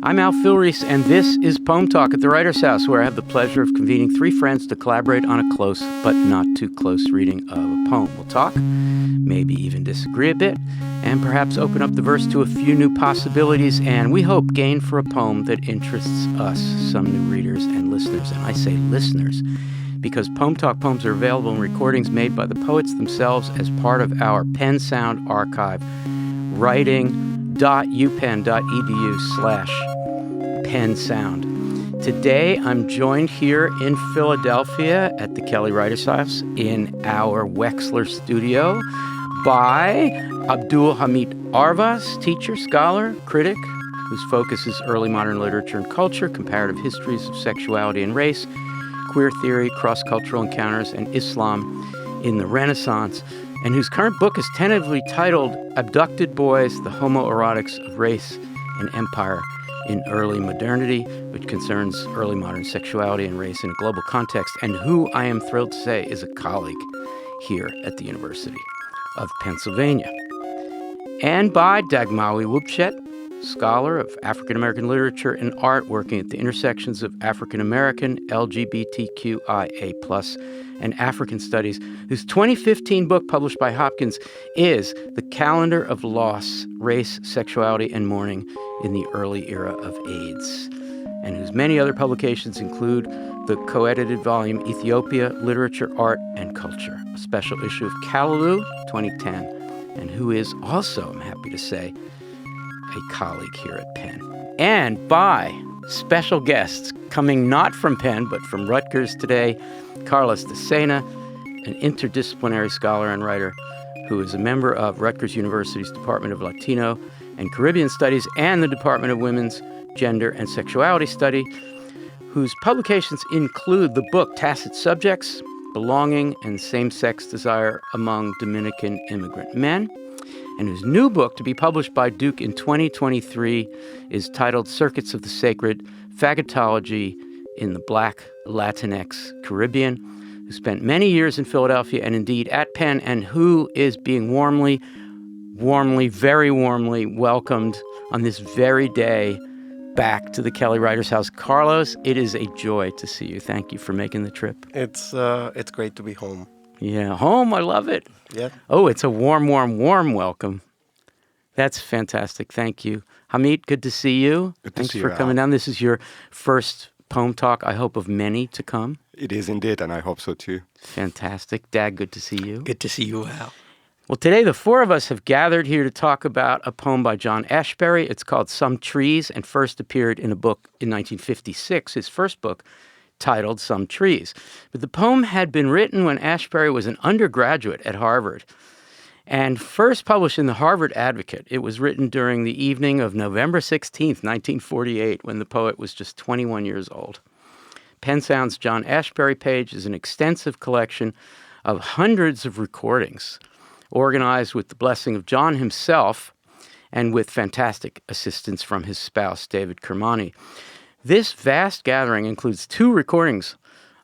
I'm Al Filreis, and this is PoemTalk at the Writer's House, where I have the pleasure of convening three friends to collaborate on a close but not too close reading of a poem. We'll talk, maybe even disagree a bit, and perhaps open up the verse to a few new possibilities, and we hope gain for a poem that interests us, some new readers and listeners. And I say listeners because PoemTalk poems are available in recordings made by the poets themselves as part of our Pen Sound archive, writing.upenn.edu/pensound. Today, I'm joined here in Philadelphia at the Kelly Writers House in our Wexler studio by Abdulhamit Arvas, teacher, scholar, critic, whose focus is early modern literature and culture, comparative histories of sexuality and race, queer theory, cross-cultural encounters, and Islam in the Renaissance, and whose current book is tentatively titled Abducted Boys, The Homoerotics of Race and Empire in Early Modernity, which concerns early modern sexuality and race in a global context, and who I am thrilled to say is a colleague here at the University of Pennsylvania. And by Dagmawi Woubshet, scholar of African American literature and art working at the intersections of African American, LGBTQIA+, and African studies, whose 2015 book published by Hopkins is The Calendar of Loss, Race, Sexuality, and Mourning in the Early Era of AIDS, and whose many other publications include the co-edited volume Ethiopia, Literature, Art, and Culture, a special issue of Callaloo, 2010, and who is also, I'm happy to say, a colleague here at Penn. And by special guests coming not from Penn, but from Rutgers today, Carlos Decena, an interdisciplinary scholar and writer who is a member of Rutgers University's Department of Latino and Caribbean Studies and the Department of Women's, Gender, and Sexuality Study, whose publications include the book Tacit Subjects, Belonging and Same-Sex Desire Among Dominican Immigrant Men, and whose new book, to be published by Duke in 2023, is titled Circuits of the Sacred, Fagotology in the Black Latinx Caribbean, who spent many years in Philadelphia and indeed at Penn, and who is being warmly, very warmly welcomed on this very day back to the Kelly Writers House. Carlos, it is a joy to see you. Thank you for making the trip. It's great to be home. Yeah, home, I love it. Yeah. Oh, it's a warm welcome. That's fantastic. Thank you. Hamid, good to see you. Thanks for coming down. This is your first Poem Talk, I hope, of many to come. It is indeed, and I hope so too. Fantastic. Dag, good to see you. Good to see you, Al. Well, today the four of us have gathered here to talk about a poem by John Ashbery. It's called Some Trees and first appeared in a book in 1956, his first book, titled Some Trees. But the poem had been written when Ashbery was an undergraduate at Harvard and first published in the Harvard Advocate. It was written during the evening of November 16th, 1948, when the poet was just 21 years old. Pen Sound's John Ashbery page is an extensive collection of hundreds of recordings organized with the blessing of John himself and with fantastic assistance from his spouse, David Kermani. This vast gathering includes two recordings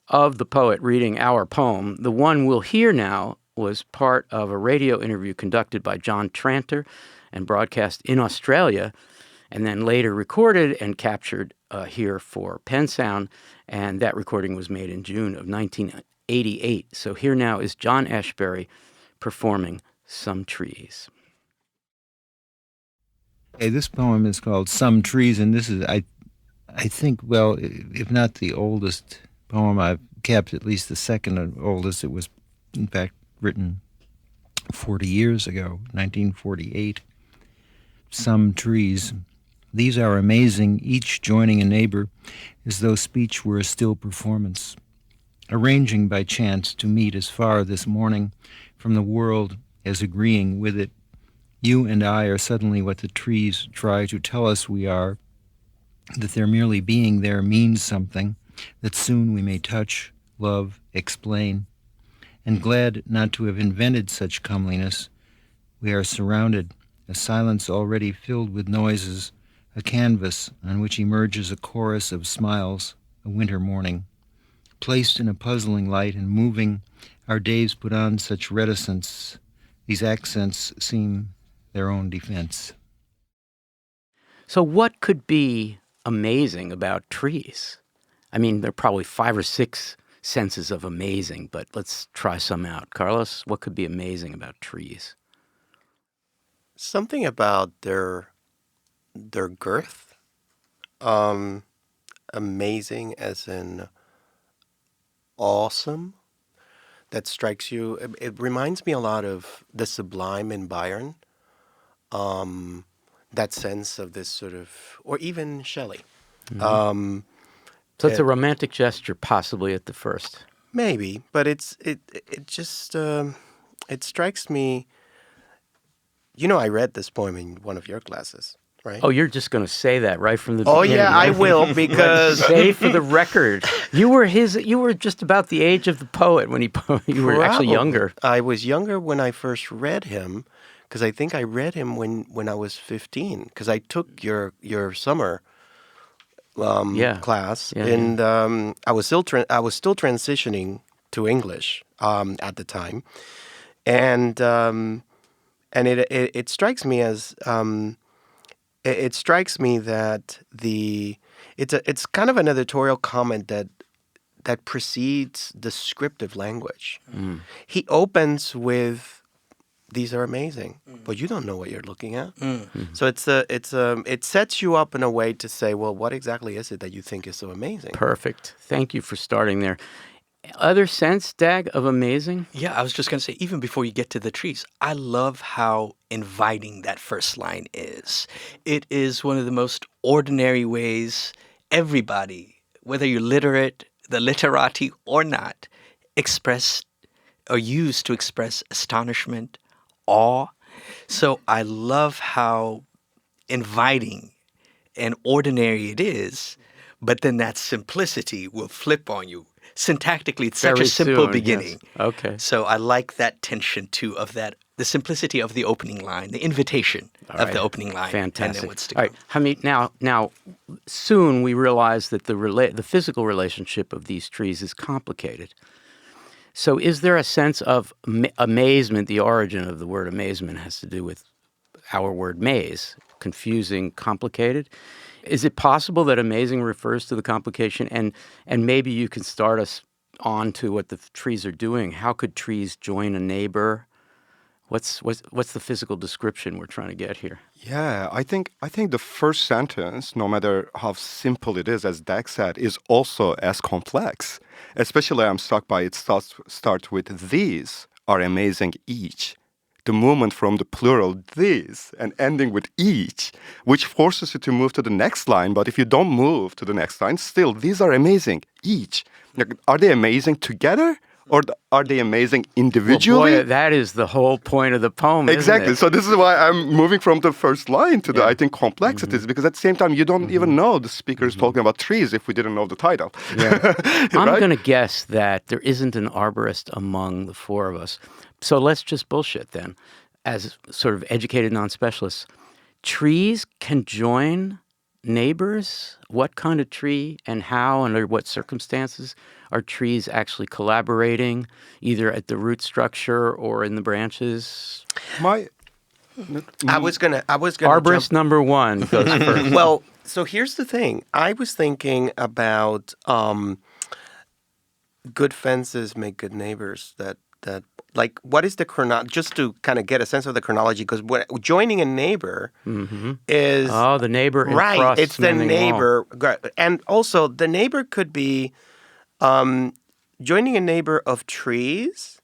of the poet reading our poem. The one we'll hear now was part of a radio interview conducted by John Tranter and broadcast in Australia, and then later recorded and captured here for Pen Sound, and that recording was made in June of 1988. So here now is John Ashbery performing Some Trees. Hey, this poem is called Some Trees, and this is, I think, well, if not the oldest poem I've kept, at least the second oldest. It was, in fact, written 40 years ago, 1948. Some trees. These are amazing, each joining a neighbor, as though speech were a still performance. Arranging by chance to meet as far this morning from the world as agreeing with it. You and I are suddenly what the trees try to tell us we are, that their merely being there means something, that soon we may touch, love, explain. And glad not to have invented such comeliness, we are surrounded, a silence already filled with noises, a canvas on which emerges a chorus of smiles, a winter morning. Placed in a puzzling light and moving, our days put on such reticence, these accents seem their own defense. So what could be amazing about trees? I mean, there are probably 5 or 6 senses of amazing, but let's try some out. Carlos, what could be amazing about trees? Something about their girth. Amazing as in awesome. That strikes you. It reminds me a lot of the sublime in Byron. That sense of this sort of, or even Shelley. So it's a romantic gesture, possibly at the first. Maybe, but it just it strikes me. You know, I read this poem in one of your classes, right? Oh, you're just going to say that right from the Oh beginning. yeah, I right? will, because Say for the record, you were just about the age of the poet when you were actually younger. I was younger when I first read him, because I think I read him when I was 15, because I took your summer class, and I was still transitioning to English at the time, and it strikes me as it strikes me that it's kind of an editorial comment that precedes descriptive language. He opens with, "These are amazing," but you don't know what you're looking at. So it sets you up in a way to say, well, what exactly is it that you think is so amazing? Perfect. Thank you for starting there. Other sense, Dag, of amazing? Yeah, I was just going to say, even before you get to the trees, I love how inviting that first line is. It is one of the most ordinary ways everybody, whether you're literate, the literati or not, express or use to express astonishment, awe. So I love how inviting and ordinary it is, but then that simplicity will flip on you. Syntactically, it's such Very a simple soon, beginning. yes. Okay. So I like that tension, too, of that, the simplicity of the opening line, the invitation of the opening line. Fantastic. And then what's to All come. right, Hamid, now, soon we realize that the physical relationship of these trees is complicated. So is there a sense of amazement? The origin of the word amazement has to do with our word maze, confusing, complicated. Is it possible that amazing refers to the complication? And maybe you can start us on to what the trees are doing. How could trees join a neighbor? What's the physical description we're trying to get here? Yeah, I think the first sentence, no matter how simple it is, as Dag said, is also as complex. Especially, I'm struck by it starts with "these are amazing each." The movement from the plural "these" and ending with "each," which forces you to move to the next line. But if you don't move to the next line, still, these are amazing each. Like, are they amazing together? Or are they amazing individually? Well, boy, that is the whole point of the poem, Exactly. isn't it? So this is why I'm moving from the first line to the, I think, complexities, because at the same time, you don't even know the speaker is talking about trees if we didn't know the title. Yeah. I'm Right? going to guess that there isn't an arborist among the four of us. So let's just bullshit then, as sort of educated non-specialists. Trees can join neighbors? What kind of tree and how and under what circumstances are trees actually collaborating, either at the root structure or in the branches? I was gonna Arborist jump. number one goes first. Well, so here's the thing. I was thinking about good fences make good neighbors. That like, what is the just to kind of get a sense of the chronology, because joining a neighbor is the neighbor in right. Frost's It's the Mending Wall. neighbor, and also the neighbor could be joining a neighbor of trees,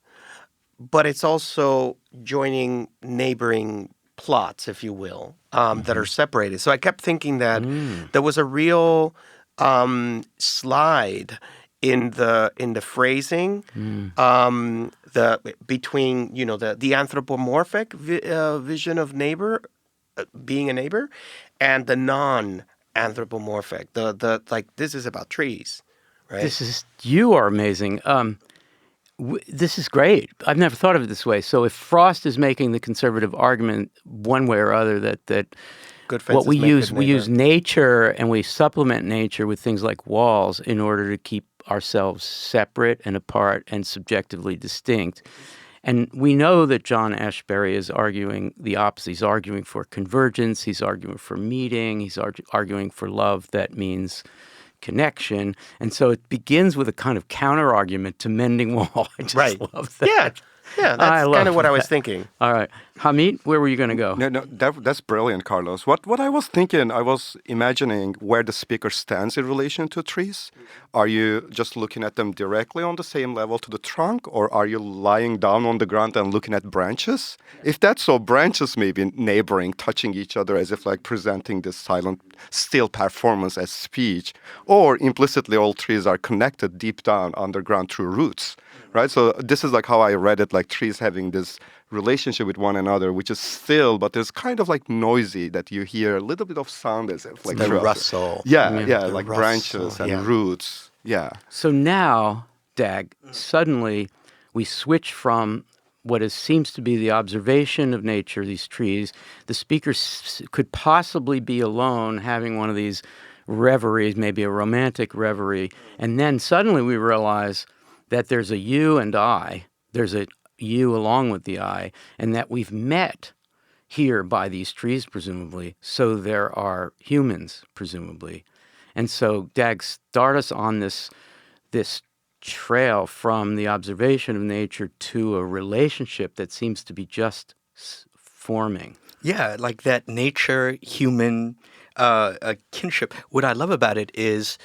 but it's also joining neighboring plots, if you will, that are separated. So I kept thinking that there was a real slide in the phrasing, between the anthropomorphic vision of neighbor, being a neighbor, and the non-anthropomorphic. The like, this is about trees, right? You are amazing. This is great. I've never thought of it this way. So if Frost is making the conservative argument one way or other that Good what fences we make use, good we neighbor. use nature and we supplement nature with things like walls in order to keep ourselves separate and apart and subjectively distinct. And we know that John Ashbery is arguing the opposite. He's arguing for convergence. He's arguing for meeting. He's arguing for love that means connection. And so it begins with a kind of counter argument to mending wall. I just love that. Yeah, that's kind of what I was thinking. All right. Hamid, where were you going to go? No, that's brilliant, Carlos. What I was thinking, I was imagining where the speaker stands in relation to trees. Are you just looking at them directly on the same level to the trunk, or are you lying down on the ground and looking at branches? If that's so, branches may be neighboring, touching each other as if like presenting this silent, still performance as speech, or implicitly all trees are connected deep down underground through roots. Right, so this is like how I read it, like trees having this relationship with one another, which is still, but there's kind of like noisy that you hear a little bit of sound as if like the rustle. Yeah, The like rustle, branches and roots. Yeah. So now, Dag, suddenly we switch from what seems to be the observation of nature, these trees. The speaker could possibly be alone having one of these reveries, maybe a romantic reverie, and then suddenly we realize that there's a you and I, there's a you along with the I, and that we've met here by these trees, presumably, so there are humans, presumably. And so, Dag, start us on this trail from the observation of nature to a relationship that seems to be just forming. Yeah, like that nature-human kinship. What I love about it is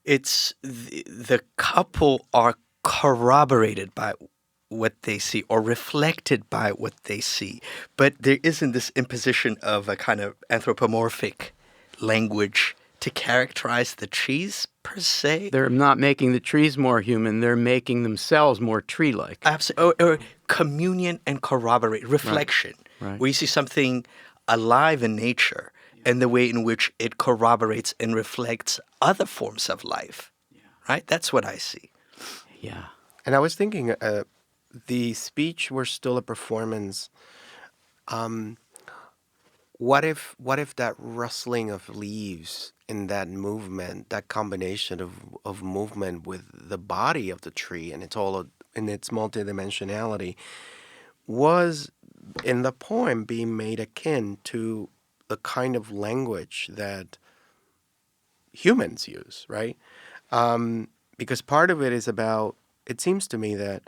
it's the couple are corroborated by what they see or reflected by what they see. But there isn't this imposition of a kind of anthropomorphic language to characterize the trees per se. They're not making the trees more human. They're making themselves more tree-like. Absolutely. Or communion and corroborate, reflection. Right. Where you see something alive in nature and the way in which it corroborates and reflects other forms of life, right? That's what I see. Yeah. And I was thinking, the speech were still a performance. What if that rustling of leaves in that movement, that combination of movement with the body of the tree and it's all in its multidimensionality, was in the poem being made akin to the kind of language that humans use, right? Because part of it is about, it seems to me that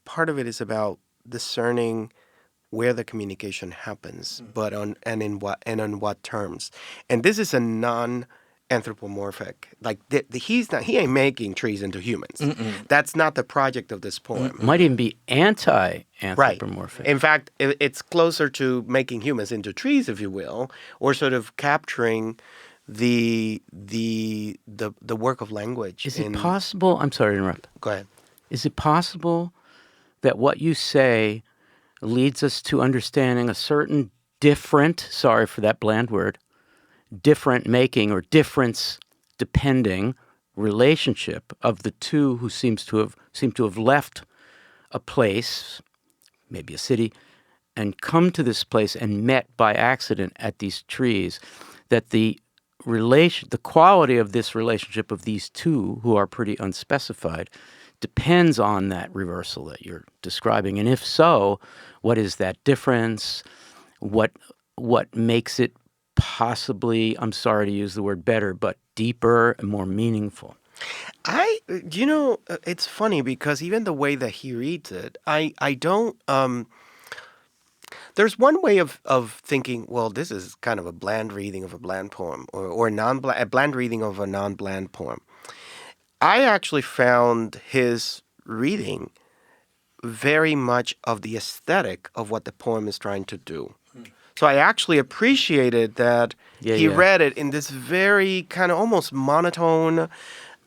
part of it is about discerning where the communication happens, but on what terms. And this is a non-anthropomorphic, like he ain't making trees into humans. Mm-mm. That's not the project of this poem. Might even be anti-anthropomorphic. Right. In fact, it's closer to making humans into trees, if you will, or sort of capturing the work of language. Is it possible? I'm sorry to interrupt. Go ahead. Is it possible that what you say leads us to understanding a certain different, sorry for that bland word, different making or difference depending relationship of the two who seem to have left a place, maybe a city, and come to this place and met by accident at these trees, that the quality of this relationship of these two who are pretty unspecified depends on that reversal that you're describing. And if so, what is that difference? What makes it possibly, I'm sorry to use the word better, but deeper and more meaningful? It's funny because even the way that he reads it, I don't, there's one way of thinking, well, this is kind of a bland reading of a bland poem or a bland reading of a non-bland poem. I actually found his reading very much of the aesthetic of what the poem is trying to do. So I actually appreciated that he read it in this very kind of almost monotone.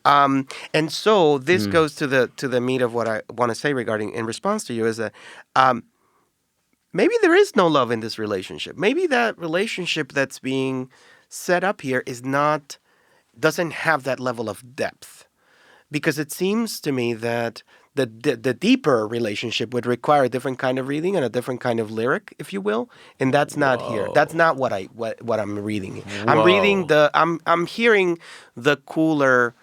And so this goes to the meat of what I want to say in response to you is that maybe there is no love in this relationship. Maybe that relationship that's being set up here doesn't have that level of depth. Because it seems to me that the deeper relationship would require a different kind of reading and a different kind of lyric, if you will, and that's not here. That's not what I'm reading. I'm reading I'm hearing the cooler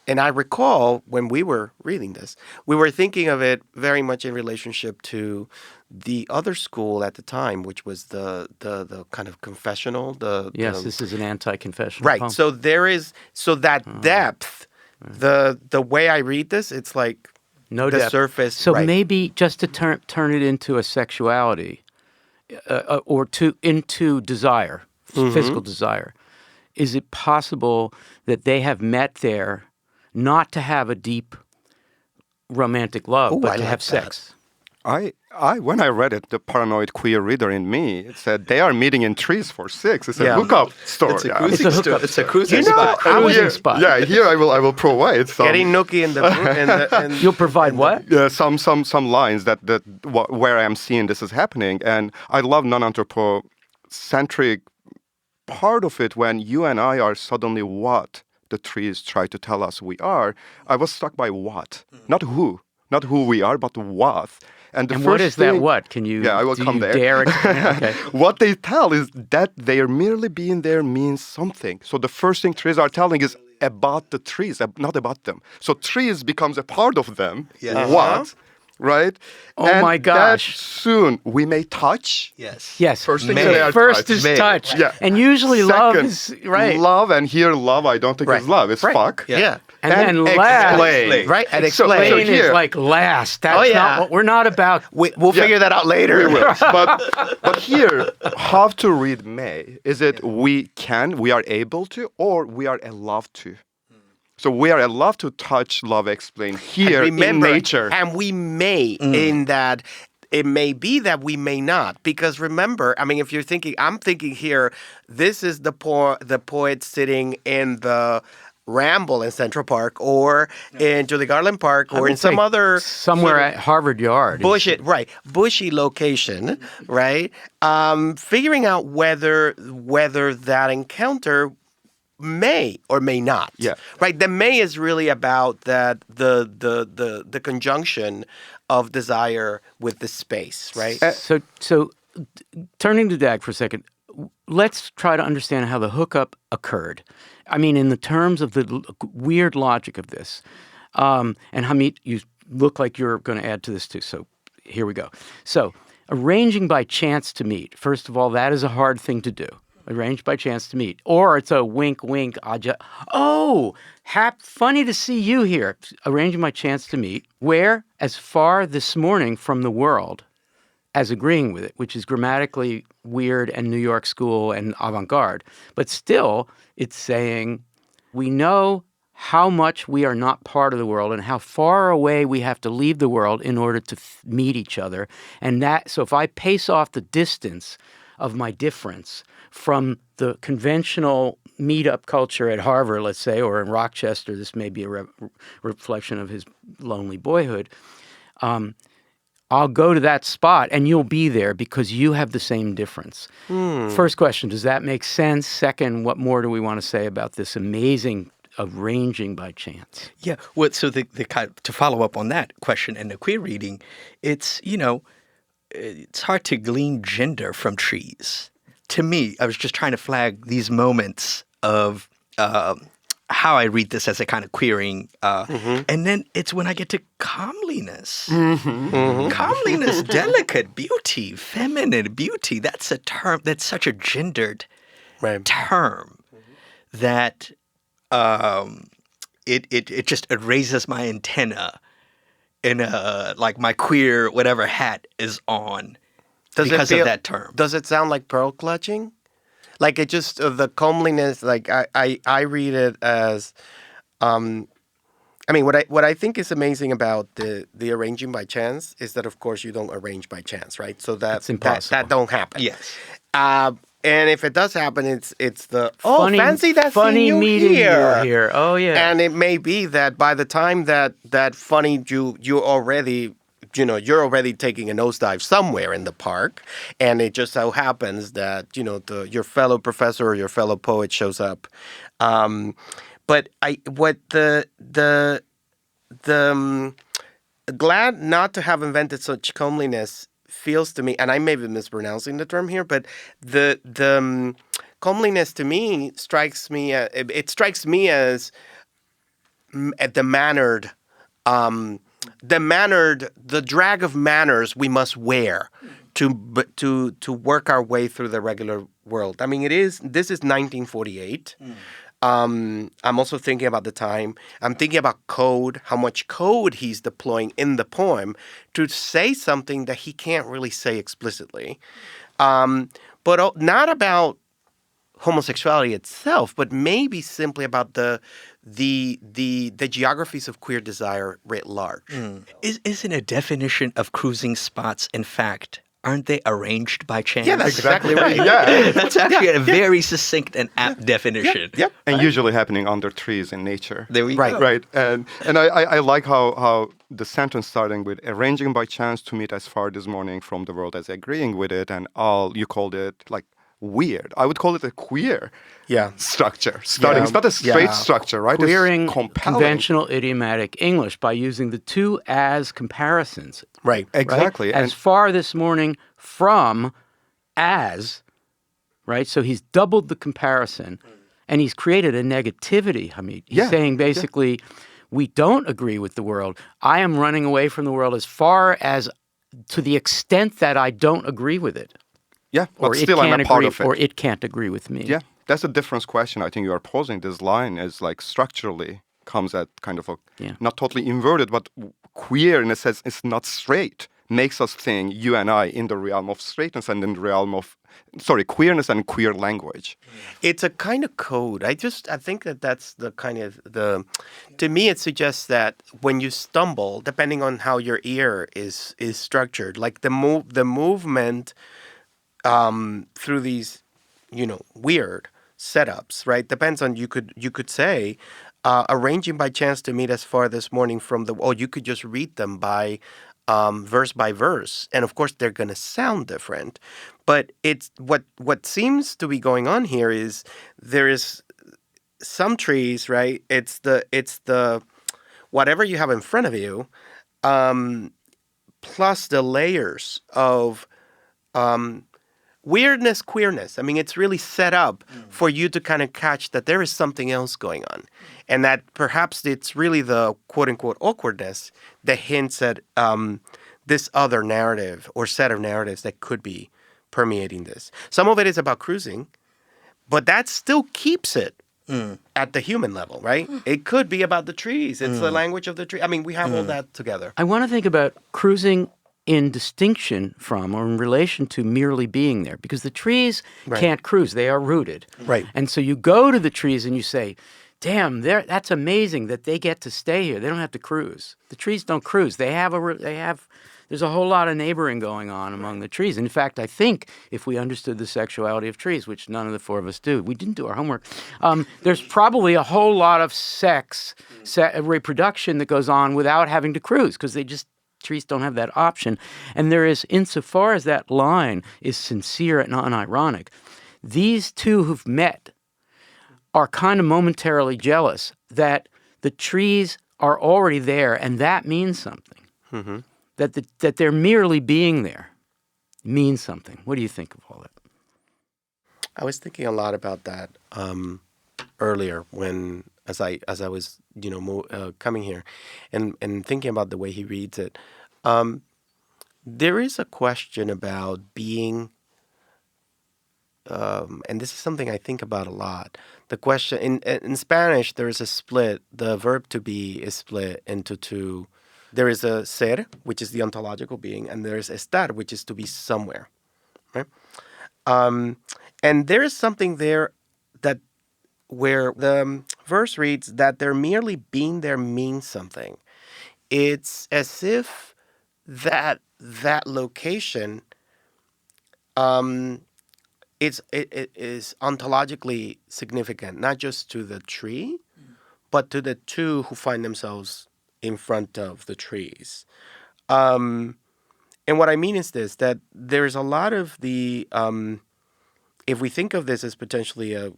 And I recall when we were reading this, we were thinking of it very much in relationship to the other school at the time, which was the kind of confessional. Yes, this is an anti-confessional Right. poem. So there is that depth. The way I read this, it's like No the depth. surface. So right. maybe just to turn it into a sexuality or into desire, physical desire, is it possible that they have met there not to have a deep romantic love, Ooh, but I to like have that. sex? When I read it, the paranoid queer reader in me, it said they are meeting in trees for sex. It's a Yeah. hookup story. It's a Yeah. cruising It's a hookup It's a cruising You know, spot. I was Cruising spot. Yeah, here I will provide some. Getting nookie in the and You'll provide what? some lines where I am seeing this is happening, and I love non-anthropocentric part of it when you and I are suddenly what the trees try to tell us we are. I was struck by what, not who we are, but what. And the And first what is that thing- what? Can you, Yeah, I will do come you there. dare explain? Okay. What they tell is that they are merely being there means something. So the first thing trees are telling is about the trees, not about them. So trees becomes a part of them. Yeah. What? Right? Oh And my gosh. that soon we may touch. Yes. Yes. First thing May. they are First touch. is May. touch. Yeah. And usually love Second, is, right. Love, and here love I don't think Right. is love. It's Right. fuck. yeah. And then last. explain. Right. And So- explain. so Explain here- is like last. That's Oh, yeah. not what we're not about. We'll figure that out later. We will. But here, how to read may? Is it we are able to, or we are allowed to? So we are allowed to touch, love, explain here Remember, in nature. and we may in that it may be that we may not, because remember, I mean, if you're thinking, I'm thinking here, this is the poet sitting in the Ramble in Central Park, or in Julie Garland Park, I or would in some say other somewhere sort of at Harvard Yard. bushy location, right? Figuring out whether that encounter may or may not. Yeah. Right. The may is really about that the conjunction of desire with the space, right? So turning to Dag for a second, let's try to understand how the hookup occurred. I mean, in the terms of the weird logic of this. And Hamid, you look like you're going to add to this too. So here we go. So arranging by chance to meet. First of all, that is a hard thing to do. Arranged by chance to meet. Or it's a wink, wink. Funny to see you here. Arranging by chance to meet. Where? As far this morning from the world as agreeing with it, which is grammatically weird and New York school and avant-garde. But still, it's saying we know how much we are not part of the world and how far away we have to leave the world in order to meet each other. And so if I pace off the distance of my difference from the conventional meetup culture at Harvard, let's say, or in Rochester, this may be a reflection of his lonely boyhood, I'll go to that spot and you'll be there because you have the same difference. First question, does that make sense? Second, what more do we want to say about this amazing arranging by chance? Yeah. Well, so the to follow up on that question and the queer reading, it's hard to glean gender from trees. To me, I was just trying to flag these moments of how I read this as a kind of queering. And then it's when I get to comeliness. Comeliness, delicate beauty, feminine beauty. That's a term, that's such a gendered term that it just raises my antenna in like my queer whatever hat is on because of that term. Does it sound like pearl clutching? Like it just the comeliness. Like I read it as, I mean, what I think is amazing about the arranging by chance is that of course you don't arrange by chance, right? So That's impossible. that don't happen. Yes. And if it does happen, it's the fancy that funny seeing you meeting here. you here. Oh yeah. And it may be that by the time that funny you're already taking a nosedive somewhere in the park, and it just so happens that your fellow professor or your fellow poet shows up. But glad not to have invented such comeliness feels to me, and I may be mispronouncing the term here, but the comeliness to me strikes me. It strikes me as the mannered, the drag of manners we must wear to work our way through the regular world. I mean, this is 1948. I'm also thinking about the time. I'm thinking about code, how much code he's deploying in the poem to say something that he can't really say explicitly. But not about homosexuality itself, but maybe simply about the geographies of queer desire writ large. Isn't a definition of cruising spots, in fact, aren't they arranged by chance? Yeah, that's exactly right. Yeah. That's actually a very succinct and apt definition. Yep. And usually happening under trees in nature. There we Right. go. Right. And I like how the sentence starting with arranging by chance to meet as far this morning from the world as agreeing with it, and all you called it like weird. I would call it a queer structure. Starting, it's not a straight structure, right? Queering It's compelling. conventional idiomatic English by using the two as comparisons. Right. Exactly. Right? As far this morning from as, right? So he's doubled the comparison and he's created a negativity, Hamid. He's saying basically, we don't agree with the world. I am running away from the world as far as to the extent that I don't agree with it. Yeah, but Or still it I'm can't a part agree, of it. or it can't agree with me. Yeah, that's a difference question. I think you are posing this line as like structurally comes at kind of a not totally inverted, but queer in a sense it's not straight. Makes us think you and I in the realm of straightness and in the realm of queerness and queer language. It's a kind of code. I think that's the kind of to me it suggests that when you stumble, depending on how your ear is structured, like the movement through these, weird setups, right? Depends on you could say arranging by chance to meet as far this morning from you could just read them by verse by verse, and of course they're going to sound different. But it's what seems to be going on here is there is some trees, right? It's the whatever you have in front of you, plus the layers of weirdness, queerness. I mean, it's really set up for you to kind of catch that there is something else going on. And that perhaps it's really the quote-unquote awkwardness that hints at this other narrative or set of narratives that could be permeating this. Some of it is about cruising, but that still keeps it at the human level, right? It could be about the trees. It's the language of the tree. I mean, we have all that together. I want to think about cruising in distinction from or in relation to merely being there, because the trees can't cruise. They are rooted. Right. And so you go to the trees and you say, damn, that's amazing that they get to stay here. They don't have to cruise. The trees don't cruise. There's a whole lot of neighboring going on among the trees. In fact, I think if we understood the sexuality of trees, which none of the four of us do, we didn't do our homework, there's probably a whole lot of reproduction that goes on without having to cruise, because trees don't have that option. And there is, insofar as that line is sincere and unironic, these two who've met are kind of momentarily jealous that the trees are already there, and that means something. Mm-hmm. That they're merely being there means something. What do you think of all that? I was thinking a lot about that earlier when, as I was, coming here, and thinking about the way he reads it. There is a question about being, and this is something I think about a lot. The question in Spanish, there is a split. The verb to be is split into two. There is a ser, which is the ontological being, and there is estar, which is to be somewhere, right? And there is something there where the verse reads that they're merely being there means something. It's as if that location it is ontologically significant, not just to the tree, but to the two who find themselves in front of the trees. And what I mean is this, that there's a lot of the, if we think of this as potentially a,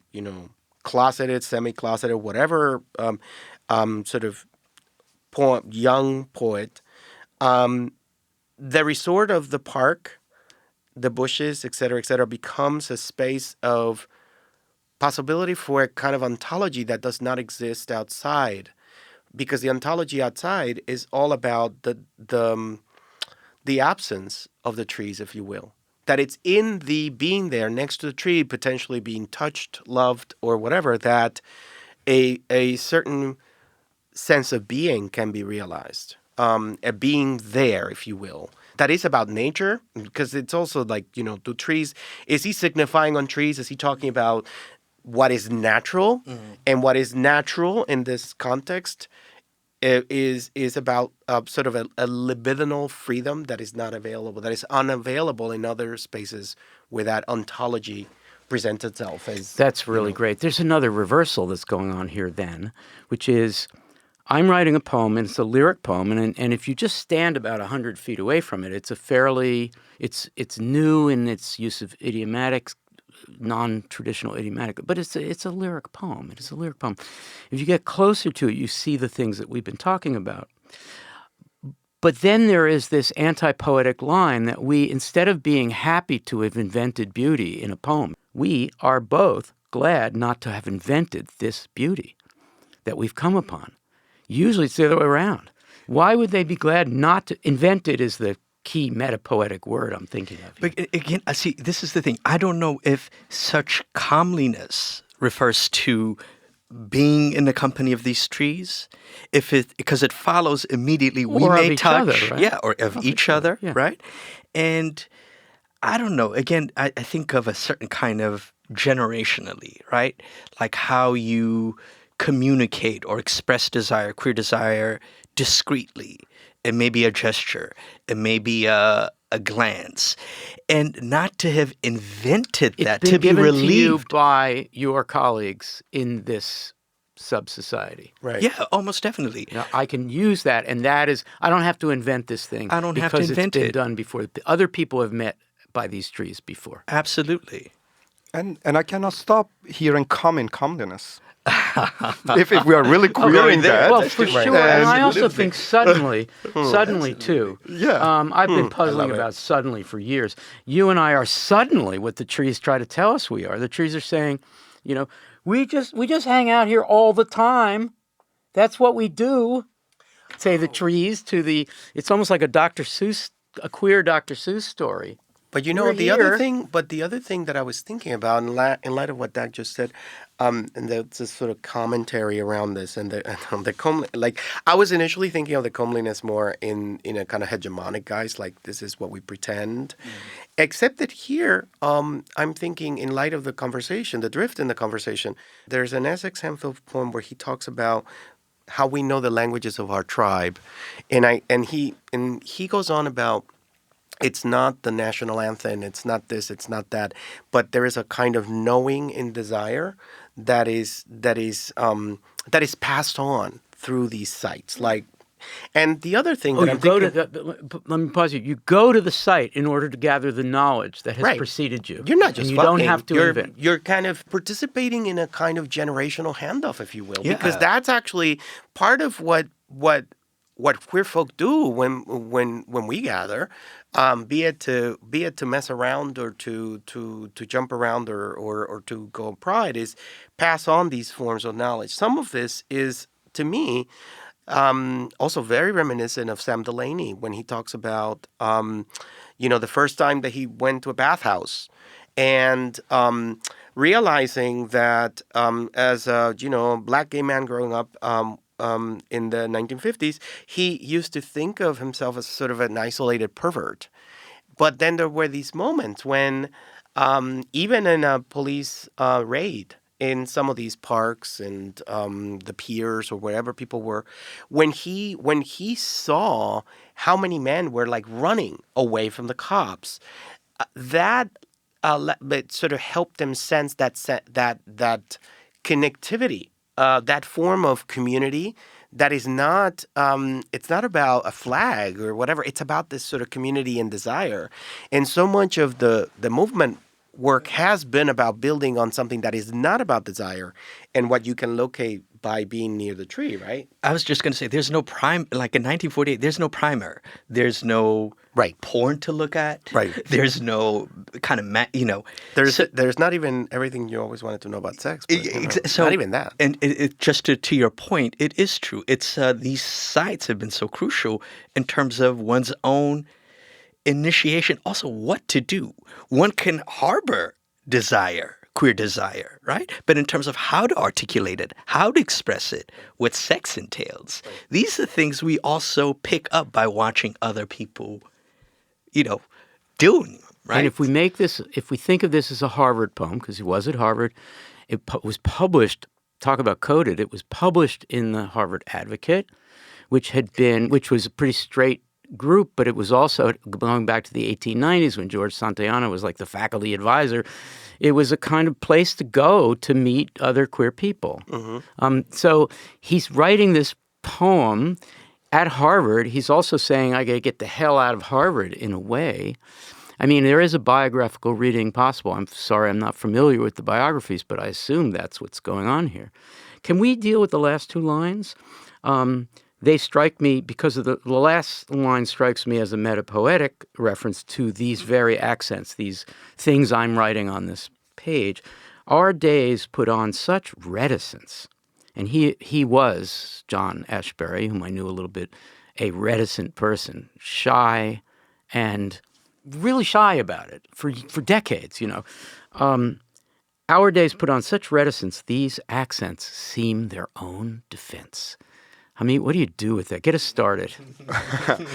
closeted, semi-closeted, whatever sort of young poet, the resort of the park, the bushes, et cetera, becomes a space of possibility for a kind of ontology that does not exist outside because the ontology outside is all about the absence of the trees, if you will. That it's in the being there next to the tree, potentially being touched, loved, or whatever, that a certain sense of being can be realized. A being there, if you will. That is about nature, because it's also like, the trees. Is he signifying on trees? Is he talking about what is natural? And what is natural in this context is about sort of a libidinal freedom that is not available, that is unavailable in other spaces where that ontology presents itself as. That's really great. There's another reversal that's going on here then, which is I'm writing a poem, and it's a lyric poem, and if you just stand about 100 feet away from it, it's it's new in its use of idiomatics, non-traditional idiomatic, but it's a lyric poem. It is a lyric poem. If you get closer to it, you see the things that we've been talking about. But then there is this anti-poetic line that we, instead of being happy to have invented beauty in a poem, we are both glad not to have invented this beauty that we've come upon. Usually it's the other way around. Why would they be glad not to invent it is the key metapoetic word I'm thinking of here. But again, I see, this is the thing. I don't know if such comeliness refers to being in the company of these trees, because it follows immediately we Or of may each touch, other, right? yeah, or of each other, yeah. right? And I don't know. Again, I think of a certain kind of generationally, right? Like how you communicate or express desire, queer desire, discreetly. It may be a gesture. It may be a glance. And not to have invented that, It's to been be given relieved. to you by your colleagues in this sub-society. Right. Yeah, almost definitely. I can use that, and that is, I don't have to invent this thing. I don't have to invent because it's been it. done before. Other people have met by these trees before. Absolutely. And I cannot stop hearing common comeliness. if we are really queering that. Well, for sure. And I also think suddenly too. Yeah. I've been puzzling about suddenly for years. You and I are suddenly what the trees try to tell us we are. The trees are saying, we just hang out here all the time. That's what we do. Say the trees to the. It's almost like a queer Dr. Seuss story. But We're the other here. thing, that I was thinking about in light of what Doug just said, and the sort of commentary around this, and the I was initially thinking of the comeliness more in a kind of hegemonic guise, like this is what we pretend. Except that here, I'm thinking in light of the conversation, the drift in the conversation, there's an Essex Hemphill poem where he talks about how we know the languages of our tribe, and he goes on about. It's not the national anthem. It's not this. It's not that. But there is a kind of knowing in desire that is passed on through these sites. And the other thing that I'm thinking, let me pause you. You go to the site in order to gather the knowledge that has Right. preceded you. you're not just and you fucking, don't have to invent. You're kind of participating in a kind of generational handoff, if you will, Yeah. because that's actually part of what queer folk do when we gather, be it to mess around or to jump around or to go pride, is pass on these forms of knowledge. Some of this is, to me, also very reminiscent of Sam Delaney when he talks about the first time that he went to a bathhouse and realizing that as a black gay man growing up in the 1950s, he used to think of himself as sort of an isolated pervert. But then there were these moments when, even in a police raid in some of these parks and the piers or wherever people were, when he saw how many men were like running away from the cops, that sort of helped him sense that connectivity. That form of community that is not, it's not about a flag or whatever. It's about this sort of community and desire. And so much of the movement work has been about building on something that is not about desire and what you can locate by being near the tree, right? I was just going to say, there's no like in 1948, there's no primer. There's no Right. porn to look at. Right. There's no kind of, There's not even everything you always wanted to know about sex. But, so not even that. And just to your point, it is true. It's these sites have been so crucial in terms of one's own initiation. Also, what to do. One can harbor desire, queer desire, right? But in terms of how to articulate it, how to express it, what sex entails, these are things we also pick up by watching other people, doing, right? And if we think of this as a Harvard poem, because he was at Harvard, it was published, talk about coded, it was published in the Harvard Advocate, which was a pretty straight group, but it was also going back to the 1890s when George Santayana was like the faculty advisor. It was a kind of place to go to meet other queer people. Mm-hmm. So he's writing this poem at Harvard. He's also saying, I got to get the hell out of Harvard in a way. I mean, there is a biographical reading possible. I'm sorry, I'm not familiar with the biographies, but I assume that's what's going on here. Can we deal with the last two lines? They strike me because of the last line strikes me as a metapoetic reference to these very accents, these things I'm writing on this page. Our days put on such reticence. And he was, John Ashbery, whom I knew a little bit, a reticent person, shy and really shy about it for decades, Our days put on such reticence, these accents seem their own defense. I mean, what do you do with that? Get us started.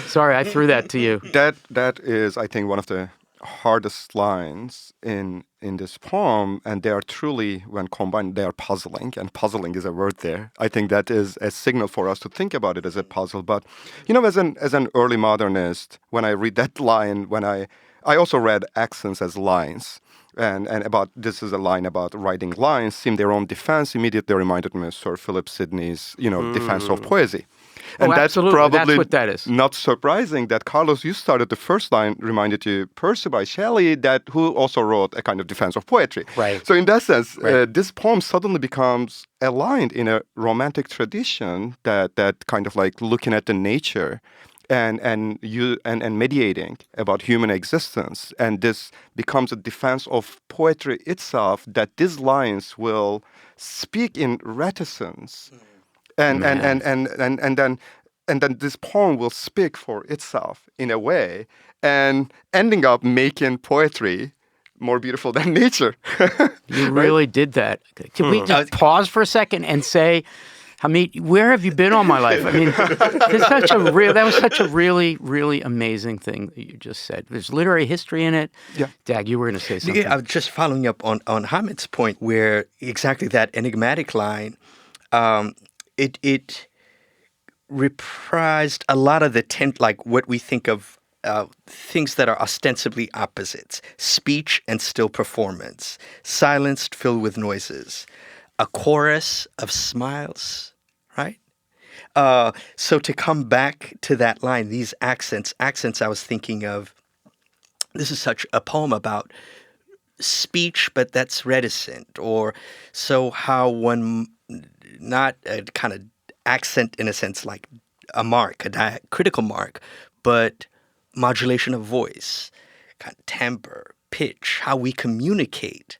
Sorry, I threw that to you. That is, I think, one of the hardest lines in this poem, and they are truly, when combined, they are puzzling, and puzzling is a word there. I think that is a signal for us to think about it as a puzzle. But, as an early modernist, when I read that line, I also read accents as lines. And about this is a line about writing lines, seem their own defense, immediately reminded me of Sir Philip Sidney's, defense of poesy. And that's absolutely. probably That's what that is. Not surprising that, Carlos, you started the first line, reminded you Percy by Shelley, who also wrote a kind of defense of poetry. Right. So in that sense, Right. this poem suddenly becomes aligned in a romantic tradition that kind of like looking at the nature and mediating about human existence. And this becomes a defense of poetry itself, that these lines will speak in reticence. And then this poem will speak for itself in a way, and ending up making poetry more beautiful than nature. You really did that. Can we just pause for a second and say, Hamid, where have you been all my life? I mean, that was such a really, really amazing thing that you just said. There's literary history in it. Yeah. Dag, you were going to say something. Yeah, I was just following up on Hamid's point, where exactly that enigmatic line, it reprised a lot of like what we think of things that are ostensibly opposites: speech and still performance, silence filled with noises, a chorus of smiles, right? So to come back to that line, these accents I was thinking of, this is such a poem about speech, but that's reticent, or so how one, not a kind of accent in a sense like a mark, a diacritical mark, but modulation of voice, kind of timbre, pitch, how we communicate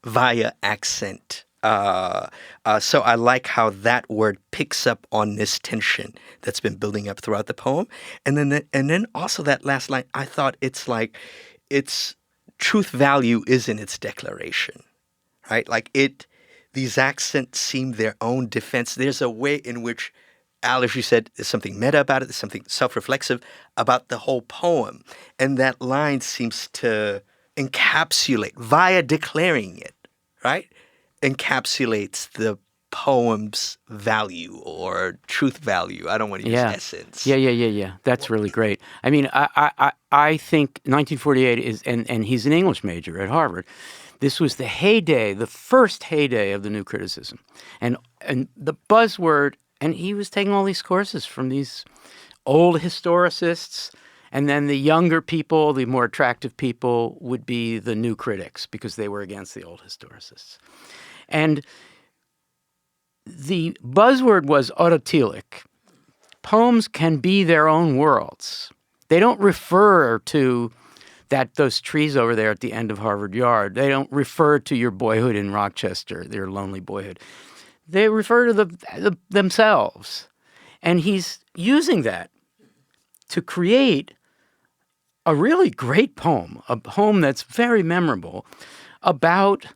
via accent. So I like how that word picks up on this tension that's been building up throughout the poem. And then also that last line, I thought it's like its truth value is in its declaration, right? Like these accents seem their own defense. There's a way in which, Al, as you said, there's something meta about it, there's something self-reflexive about the whole poem. And that line seems to encapsulate, via declaring it, right? Encapsulates the poem's value or truth value. I don't want to use essence. Yeah. That's really great. I mean, I think 1948 is, and he's an English major at Harvard. This was the heyday, the first heyday of the new criticism. And the buzzword, and he was taking all these courses from these old historicists, And then the younger people, the more attractive people, would be the new critics because they were against the old historicists. And the buzzword was autotelic. Poems can be their own worlds. They don't refer to those trees over there at the end of Harvard Yard. They don't refer to your boyhood in Rochester, your lonely boyhood. They refer to themselves. And he's using that to create a really great poem, a poem that's very memorable, about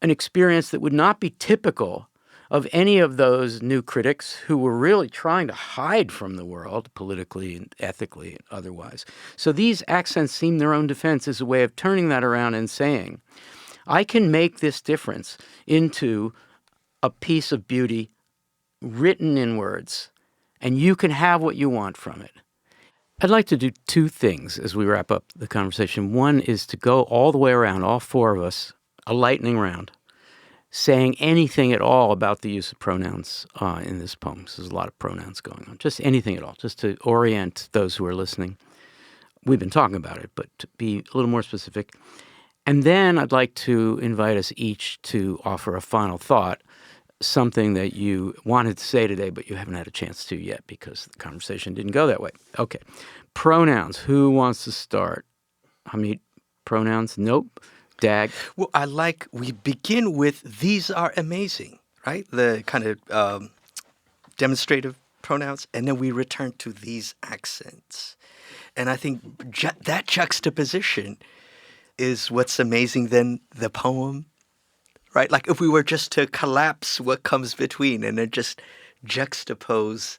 an experience that would not be typical of any of those new critics who were really trying to hide from the world, politically and ethically and otherwise. So these accents seem their own defense as a way of turning that around and saying, I can make this difference into a piece of beauty written in words, and you can have what you want from it. I'd like to do two things as we wrap up the conversation. One is to go all the way around, all four of us, a lightning round, saying anything at all about the use of pronouns in this poem. So there's a lot of pronouns going on. Just anything at all, just to orient those who are listening. We've been talking about it, but to be a little more specific. And then I'd like to invite us each to offer a final thought, something that you wanted to say today, but you haven't had a chance to yet because the conversation didn't go that way. Okay. Pronouns. Who wants to start? Hamid, pronouns? Nope. Dag? Well, we begin with these are amazing, right? The kind of demonstrative pronouns, and then we return to these accents. And I think that juxtaposition is what's amazing than the poem, right? Like if we were just to collapse what comes between and then just juxtapose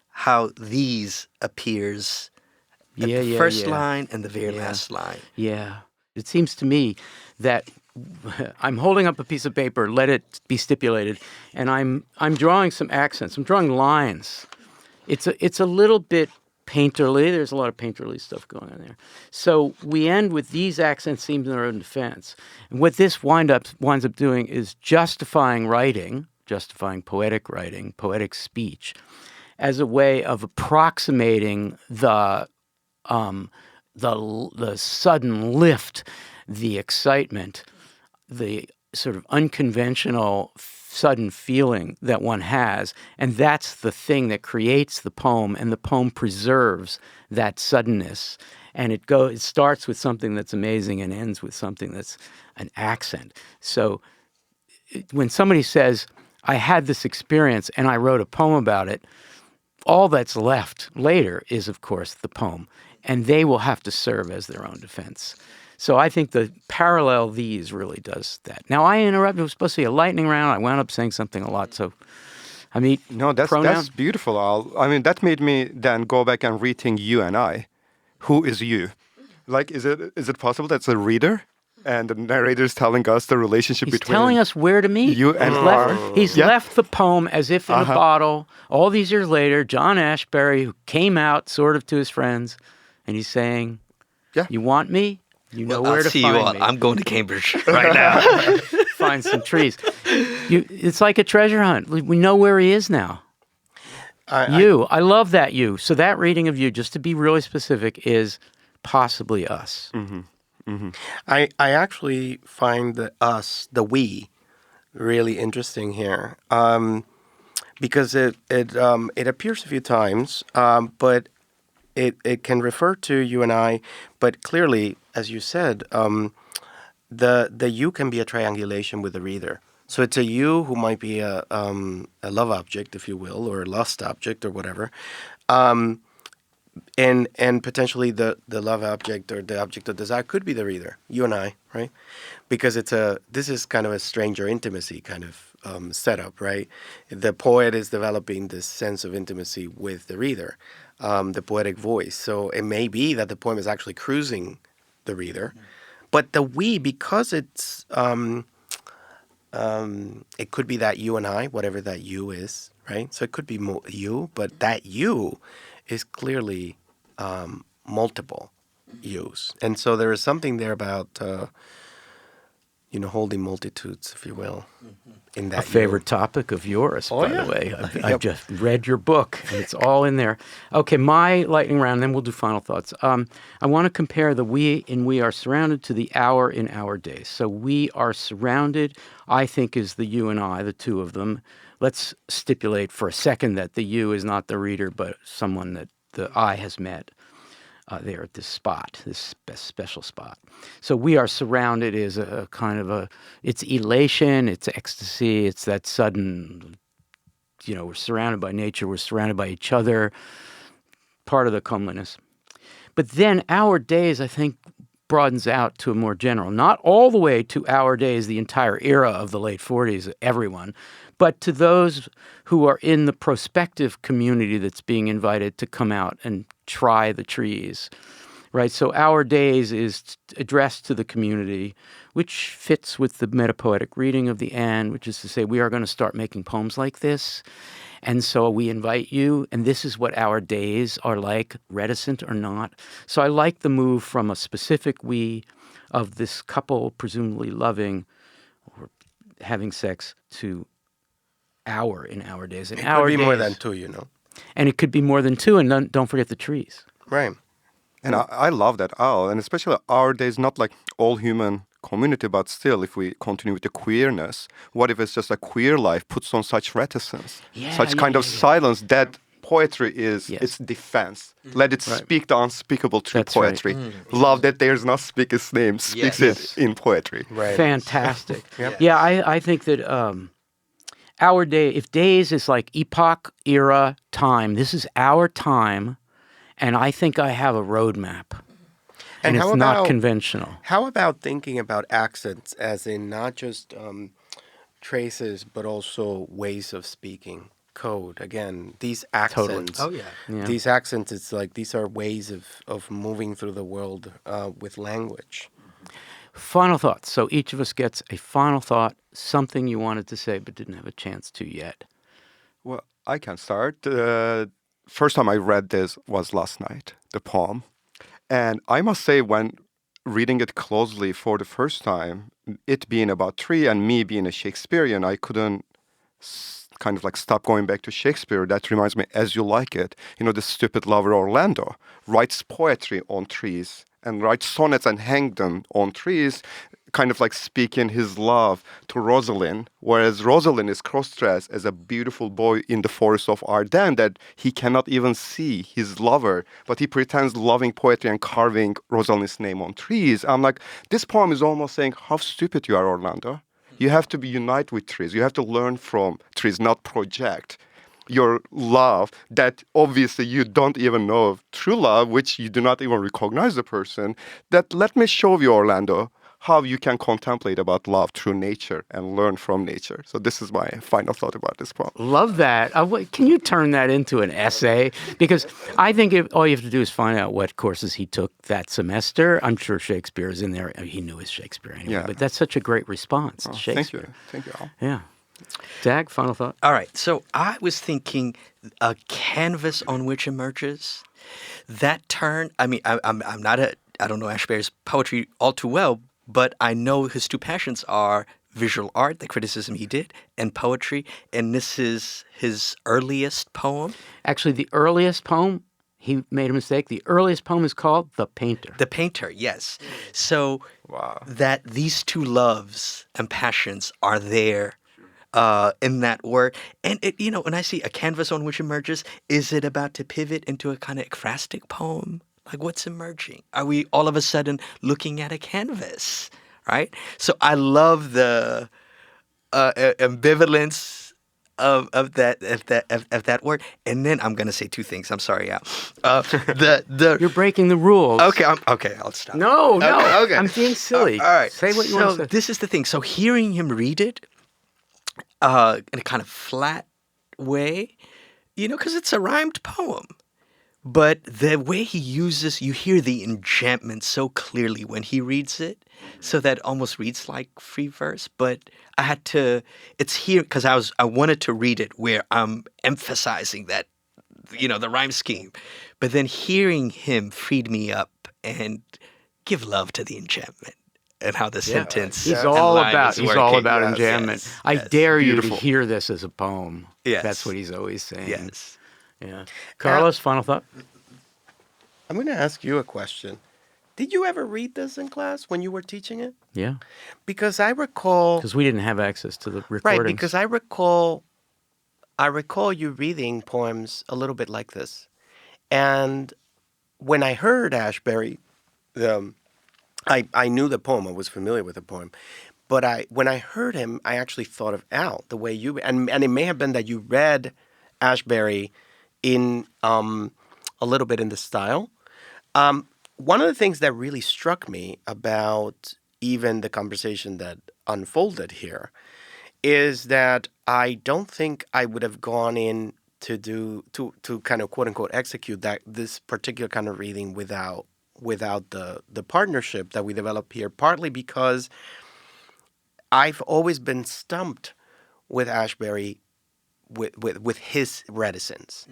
how these appears at the first line and the very last line. Yeah. It seems to me that I'm holding up a piece of paper, let it be stipulated, and I'm drawing some accents. I'm drawing lines. It's a little bit painterly. There's a lot of painterly stuff going on there. So we end with these accents seem in their own defense. And what this winds up doing is justifying writing, justifying poetic writing, poetic speech, as a way of approximating the sudden lift, the excitement, the sort of unconventional sudden feeling that one has. And that's the thing that creates the poem, and the poem preserves that suddenness. And it starts with something that's amazing and ends with something that's an accent. So when somebody says, I had this experience and I wrote a poem about it, all that's left later is, of course, the poem. And they will have to serve as their own defense. So I think the parallel these really does that. Now, I interrupted. It was supposed to be a lightning round. I wound up saying something a lot. So, I mean, that's beautiful, Al. I mean, that made me then go back and rethink you and I. Who is you? Like, is it possible that's a reader? And the narrator is telling us the relationship He's between telling us where to meet. You and He's left the poem as if in a bottle. All these years later, John Ashbery, who came out sort of to his friends, and he's saying, you want me? You know where to find me. I'll see you all. I'm going to Cambridge right now. Find some trees. It's like a treasure hunt. We know where he is now. I love that you. So that reading of you, just to be really specific, is possibly us. Mm-hmm. Mm-hmm. I actually find the we, really interesting here, because it appears a few times, but it can refer to you and I, but clearly, as you said, the you can be a triangulation with the reader. So it's a you who might be a love object, if you will, or a lust object or whatever. And potentially the love object or the object of desire could be the reader, you and I, right? Because this is kind of a stranger intimacy kind of setup, right? The poet is developing this sense of intimacy with the reader, the poetic voice. So it may be that the poem is actually cruising the reader, but the we, because it's it could be that you and I, whatever that you is, right? So it could be you, but that you is clearly multiple yous. And so there is something there about, holding multitudes, if you will, in that A favorite topic of yours, by yeah. the way. I've just read your book, and it's all in there. Okay, my lightning round, then we'll do final thoughts. I want to compare the we in We Are Surrounded to the our in Our Days. So we are surrounded, I think, is the you and I, the two of them. Let's stipulate for a second that the you is not the reader, but someone that the I has met. There at this spot, this special spot. So we are surrounded is a kind of it's elation, it's ecstasy, it's that sudden, we're surrounded by nature, we're surrounded by each other, part of the comeliness. But then Our Days, I think, broadens out to a more general, not all the way to Our Days, the entire era of the late 40s, everyone, but to those who are in the prospective community that's being invited to come out and try the trees, right? So Our Days is addressed to the community, which fits with the metapoetic reading of the end, which is to say we are going to start making poems like this. And so we invite you, and this is what our days are like, reticent or not. So I like the move from a specific we of this couple presumably loving or having sex to our in Our Days. And It Our could be more Days- than two. And it could be more than two, and don't forget the trees. Right. And I love that owl, and especially Our Days, not like all human community, but still, if we continue with the queerness, what if it's just a queer life puts on such reticence, such kind of silence that poetry is its defense. Let it speak the unspeakable through That's right. poetry. Love that dares not speak its name, speaks it in poetry. Right. Fantastic. Yeah, I think that Our Day, if days is like epoch, era, time, this is our time, and I think I have a roadmap. And how it's not about- conventional. How about thinking about accents as in not just traces, but also ways of speaking, code? Again, these accents. Oh, yeah. Yeah. These accents, it's like these are ways of moving through the world with language. Final thoughts. So each of us gets a final thought, something you wanted to say but didn't have a chance to yet. Well, I can start. First time I read this was last night, the poem. And I must say, when reading it closely for the first time, it being about tree and me being a Shakespearean, I couldn't kind of like stop going back to Shakespeare. That reminds me, As You Like It, the stupid lover Orlando writes poetry on trees and writes sonnets and hang them on trees, kind of like speaking his love to Rosalind, whereas Rosalind is cross-dressed as a beautiful boy in the forest of Ardennes that he cannot even see his lover, but he pretends loving poetry and carving Rosalind's name on trees. I'm like, this poem is almost saying, how stupid you are, Orlando. You have to be united with trees. You have to learn from trees, not project your love that obviously you don't even know of true love, which you do not even recognize the person, that let me show you, Orlando, how you can contemplate about love through nature and learn from nature. So this is my final thought about this poem. Love that. Can you turn that into an essay? Because I think all you have to do is find out what courses he took that semester. I'm sure Shakespeare is in there. He knew his Shakespeare anyway. Yeah. But that's such a great response to Shakespeare. Thank you all. Yeah. Dag, final thought? All right. So I was thinking a canvas on which emerges. That turn, I mean, I don't know Ashbery's poetry all too well, but I know his two passions are visual art, the criticism he did, and poetry. And this is his earliest poem. Actually, the earliest poem, he made a mistake. The earliest poem is called The Painter. The Painter, yes. So that these two loves and passions are there in that work. And, when I see a canvas on which emerges, is it about to pivot into a kind of ekphrastic poem? Like, what's emerging? Are we all of a sudden looking at a canvas, right? So I love the ambivalence of that word. And then I'm going to say two things. I'm sorry, Al. You're breaking the rules. Okay, I'll stop. No. Okay. I'm being silly. All right. Say what you want to say. This is the thing. So hearing him read it in a kind of flat way, because it's a rhymed poem. But the way he uses, you hear the enchantment so clearly when he reads it, so that almost reads like free verse. But I had to, it's here, because I wanted to read it where I'm emphasizing that, the rhyme scheme. But then hearing him freed me up and give love to the enchantment. and how the sentence He's all and line about is working. enjambment. Yes, I yes. dare you to Beautiful. hear this as a poem. Yes. That's what he's always saying. Yes. Yeah. Carlos, final thought? I'm going to ask you a question. Did you ever read this in class when you were teaching it? Yeah. Because I recall... Because we didn't have access to the recordings. Right, because I recall you reading poems a little bit like this. And when I heard Ashbery, I knew the poem. I was familiar with the poem. But when I heard him, I actually thought of Al, the way you... And it may have been that you read Ashbery in a little bit in the style. One of the things that really struck me about even the conversation that unfolded here is that I don't think I would have gone in to kind of quote unquote execute this particular kind of reading without the partnership that we developed here, partly because I've always been stumped with Ashbery with his reticence.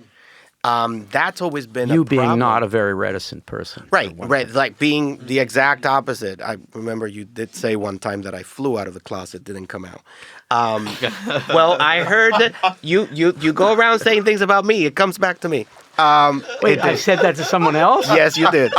That's always been You a being problem. not a very reticent person. Right, like being the exact opposite. I remember you did say one time that I flew out of the closet, didn't come out. Well, I heard that you go around saying things about me. It comes back to me. Wait, I said that to someone else? Yes, you did.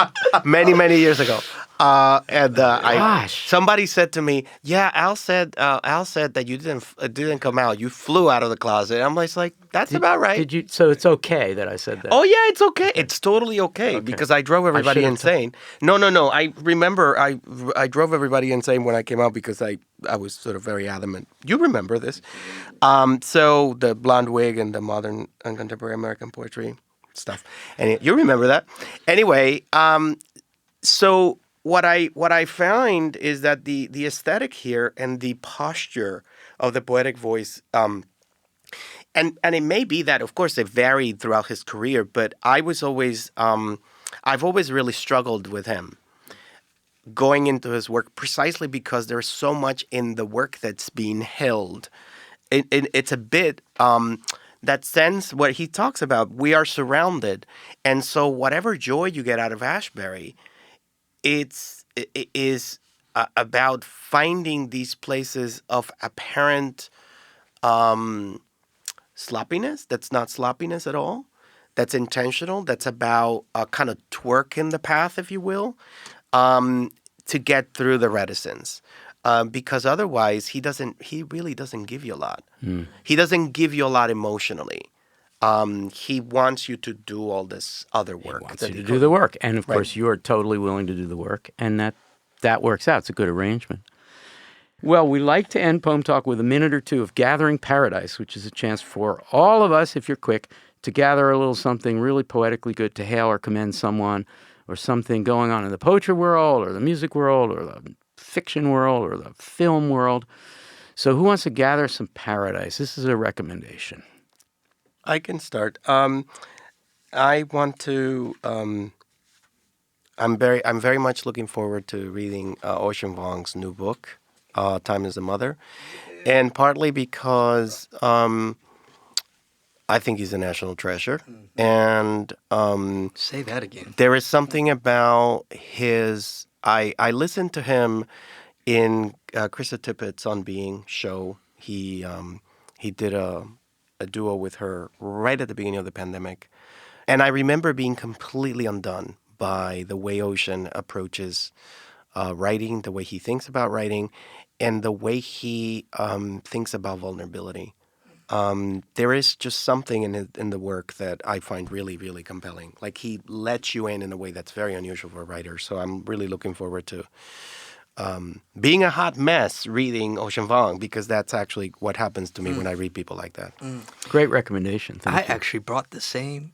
Many years ago. Gosh. Somebody said to me, "Yeah, Al said that you didn't come out. You flew out of the closet." I'm like, "That's about right." Did you? So it's okay that I said that. Oh yeah, it's okay. It's totally okay because I drove everybody should've insane. No. I remember I drove everybody insane when I came out because I was sort of very adamant. You remember this? So the blonde wig and the modern and contemporary American poetry stuff, and you remember that. Anyway, so what I find is that the aesthetic here and the posture of the poetic voice. And it may be that, of course, it varied throughout his career, but I've always really struggled with him going into his work precisely because there's so much in the work that's being held. It's a bit that sense what he talks about. We are surrounded, and so whatever joy you get out of Ashbery, it is about finding these places of apparent. Sloppiness that's not sloppiness at all, that's intentional, that's about a kind of twerk in the path, if you will, to get through the reticence. Because otherwise he really doesn't give you a lot. He doesn't give you a lot emotionally. He wants you to do all this other work. He wants you to do the work. And of course you are totally willing to do the work, and that works out. It's a good arrangement. Well, we like to end Poem Talk with a minute or two of Gathering Paradise, which is a chance for all of us, if you're quick, to gather a little something really poetically good to hail or commend someone or something going on in the poetry world or the music world or the fiction world or the film world. So who wants to gather some paradise? This is a recommendation. I can start. I want to... I'm very much looking forward to reading Ocean Vuong's new book, Time is a Mother, and partly because I think he's a national treasure, and Say that again. there is something about his. I listened to him in Krista Tippett's On Being show. He did a duo with her right at the beginning of the pandemic, and I remember being completely undone by the way Ocean approaches writing, the way he thinks about writing, and the way he thinks about vulnerability. There is just something in the work that I find really, really compelling. Like he lets you in a way that's very unusual for a writer. So I'm really looking forward to being a hot mess reading Ocean Vuong, because that's actually what happens to me when I read people like that. Great recommendation. Thank I you. actually brought the same.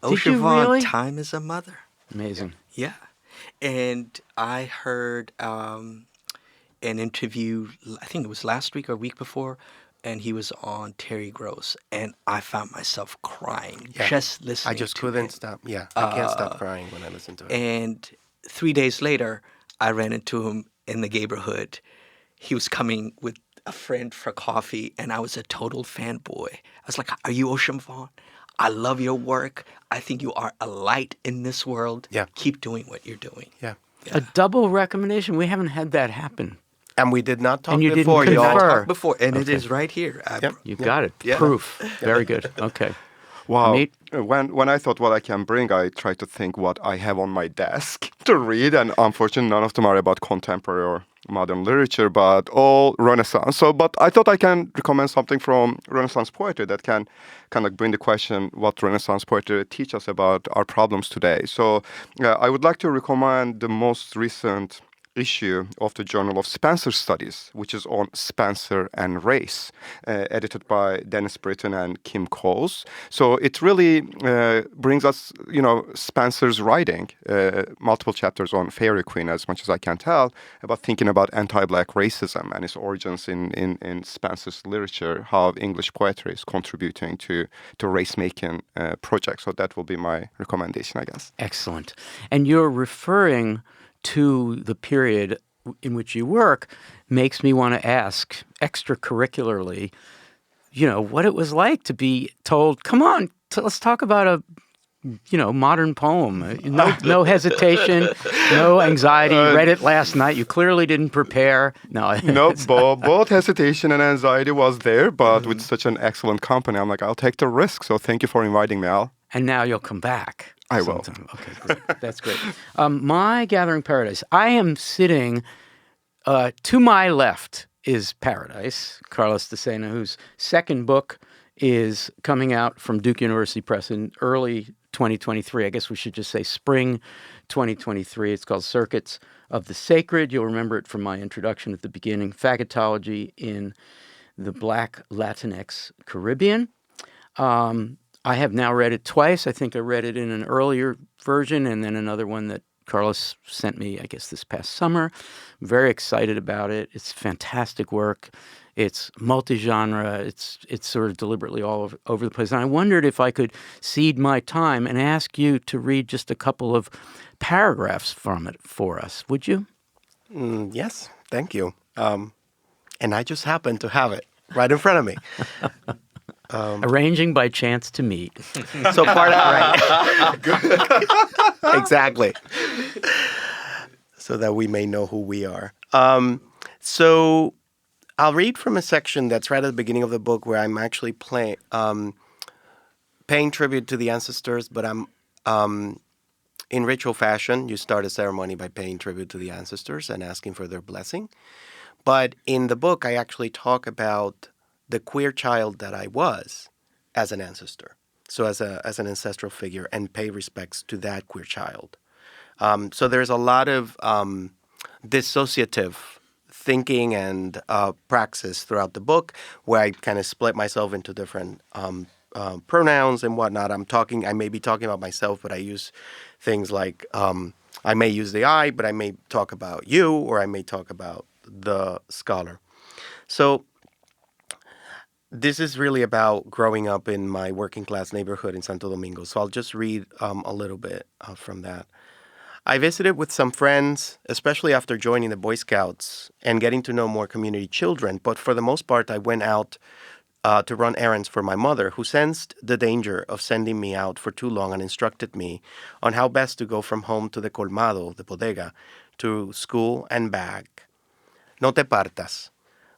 Ocean you Vuong, really? Time is a Mother. Amazing. Yeah. And I heard an interview, I think it was last week or week before, and he was on Terry Gross, and I found myself crying just listening I just to couldn't him. stop. Yeah, I can't stop crying when I listen to it. And 3 days later, I ran into him in the neighborhood. He was coming with a friend for coffee, and I was a total fanboy. I was like, "Are you Ocean Vuong? I love your work. I think you are a light in this world. Yeah. Keep doing what you're doing." Yeah. A double recommendation. We haven't had that happen. And we did not talk And you didn't before, confer. y'all. Sure. Talked before, and it Okay. is right here. Yep. You got it. Yeah. Proof. Very good. Okay. Wow. Amit? When I thought what I can bring, I tried to think what I have on my desk to read, and unfortunately, none of them are about contemporary or modern literature, but all Renaissance. But I thought I can recommend something from Renaissance poetry that can kind of bring the question what Renaissance poetry teach us about our problems today. So I would like to recommend the most recent issue of the Journal of Spencer Studies, which is on Spencer and race, edited by Dennis Britton and Kim Coles. So it really brings us, Spencer's writing, multiple chapters on Fairy Queen, as much as I can tell, about thinking about anti-Black racism and its origins in Spencer's literature, how English poetry is contributing to race-making projects. So that will be my recommendation, I guess. Excellent. And you're referring to the period in which you work makes me want to ask extracurricularly, what it was like to be told, come on, let's talk about a, modern poem. No hesitation, no anxiety. Read it last night. You clearly didn't prepare. No, both hesitation and anxiety was there, but with such an excellent company, I'm like, I'll take the risk. So thank you for inviting me, Al. And now you'll come back. I will. Sometime. Okay, great. That's great. My Gathering Paradise. I am sitting to my left is Paradise, Carlos Decena, whose second book is coming out from Duke University Press in early 2023. I guess we should just say spring 2023. It's called Circuits of the Sacred. You'll remember it from my introduction at the beginning. Faggotology in the Black Latinx Caribbean. I have now read it twice. I think I read it in an earlier version and then another one that Carlos sent me, I guess, this past summer. I'm very excited about it. It's fantastic work. It's multi-genre. It's sort of deliberately all over the place. And I wondered if I could cede my time and ask you to read just a couple of paragraphs from it for us. Would you? Yes, thank you. And I just happen to have it right in front of me. Arranging by chance to meet. So part right. Exactly. So that we may know who we are. So I'll read from a section that's right at the beginning of the book where I'm actually paying tribute to the ancestors, but I'm in ritual fashion. You start a ceremony by paying tribute to the ancestors and asking for their blessing. But in the book, I actually talk about the queer child that I was as an ancestor, so as an ancestral figure, and pay respects to that queer child. So there's a lot of dissociative thinking and praxis throughout the book, where I kind of split myself into different pronouns and whatnot. I may be talking about myself, but I use things like I may use the I, but I may talk about you, or I may talk about the scholar. So this is really about growing up in my working class neighborhood in Santo Domingo. So I'll just read a little bit from that. I visited with some friends, especially after joining the Boy Scouts and getting to know more community children. But for the most part, I went out to run errands for my mother, who sensed the danger of sending me out for too long and instructed me on how best to go from home to the colmado, the bodega, to school and back. No te partas.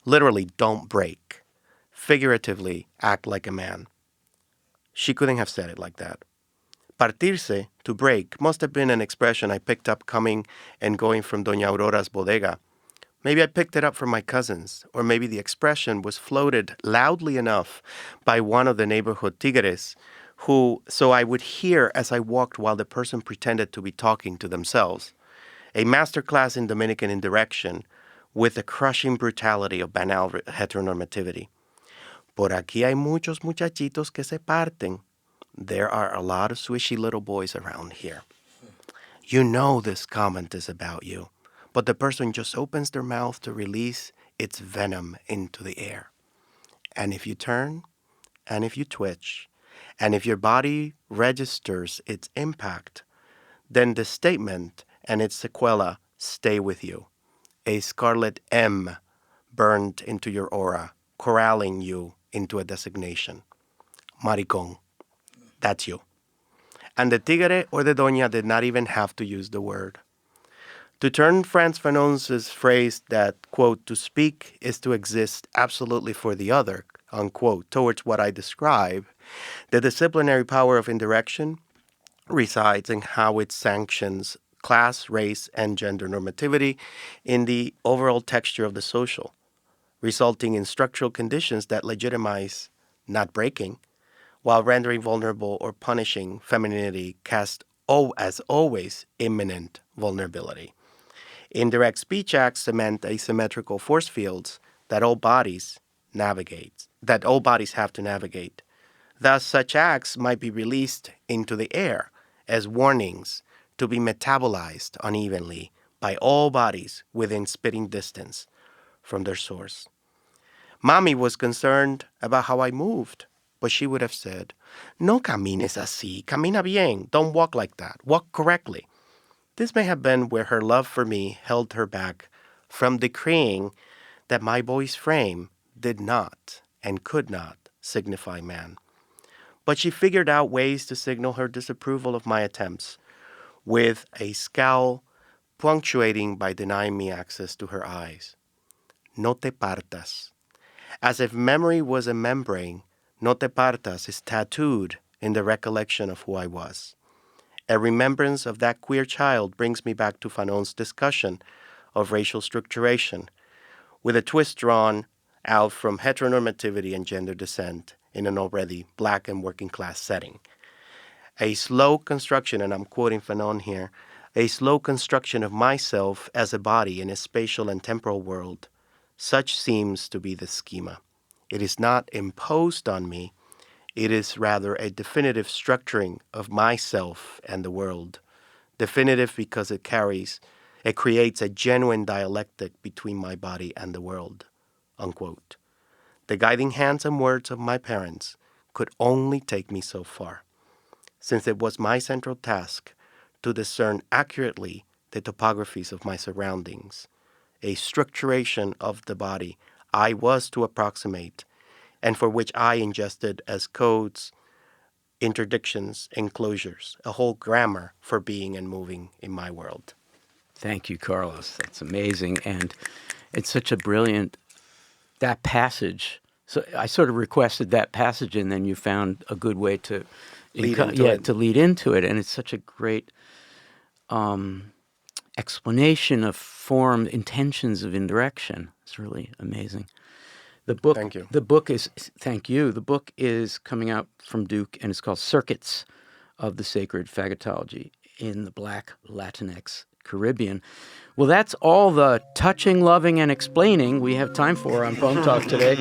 Literally, don't break. Figuratively, act like a man. She couldn't have said it like that. Partirse, to break, must have been an expression I picked up coming and going from Doña Aurora's bodega. Maybe I picked it up from my cousins, or maybe the expression was floated loudly enough by one of the neighborhood tigres, so I would hear as I walked while the person pretended to be talking to themselves. A masterclass in Dominican indirection with the crushing brutality of banal heteronormativity. Por aquí hay muchos muchachitos que se parten. There are a lot of swishy little boys around here. You know this comment is about you, but the person just opens their mouth to release its venom into the air. And if you turn, and if you twitch, and if your body registers its impact, then the statement and its sequela stay with you. A scarlet M burned into your aura, corralling you into a designation. Maricón. That's you. And the tigre or the doña did not even have to use the word. To turn Frantz Fanon's phrase that, quote, to speak is to exist absolutely for the other, unquote, towards what I describe, the disciplinary power of indirection resides in how it sanctions class, race, and gender normativity in the overall texture of the social, resulting in structural conditions that legitimize not breaking, while rendering vulnerable or punishing femininity cast as always imminent vulnerability. Indirect speech acts cement asymmetrical force fields that all bodies have to navigate. Thus, such acts might be released into the air as warnings to be metabolized unevenly by all bodies within spitting distance from their source. Mommy was concerned about how I moved, but she would have said, "No camines así, camina bien, don't walk like that, walk correctly." This may have been where her love for me held her back from decreeing that my boy's frame did not and could not signify man. But she figured out ways to signal her disapproval of my attempts, with a scowl punctuating by denying me access to her eyes. No te partas. As if memory was a membrane, no te partas is tattooed in the recollection of who I was. A remembrance of that queer child brings me back to Fanon's discussion of racial structuration, with a twist drawn out from heteronormativity and gender descent in an already black and working class setting. A slow construction, and I'm quoting Fanon here, a slow construction of myself as a body in a spatial and temporal world. Such seems to be the schema. It is not imposed on me. It is rather a definitive structuring of myself and the world. Definitive because it creates a genuine dialectic between my body and the world, unquote. The guiding hands and words of my parents could only take me so far, since it was my central task to discern accurately the topographies of my surroundings, a structuration of the body I was to approximate, and for which I ingested as codes, interdictions, enclosures, a whole grammar for being and moving in my world. Thank you, Carlos. That's amazing. And it's such a brilliant, that passage. So I sort of requested that passage, and then you found a good way to Lead into it. And it's such a great explanation of form, intentions of indirection. It's really amazing. The book, Thank you. Thank you. The book is coming out from Duke, and it's called Circuits of the Sacred Phagotology in the Black Latinx Caribbean. Well, that's all the touching, loving, and explaining we have time for on Poem Talk today.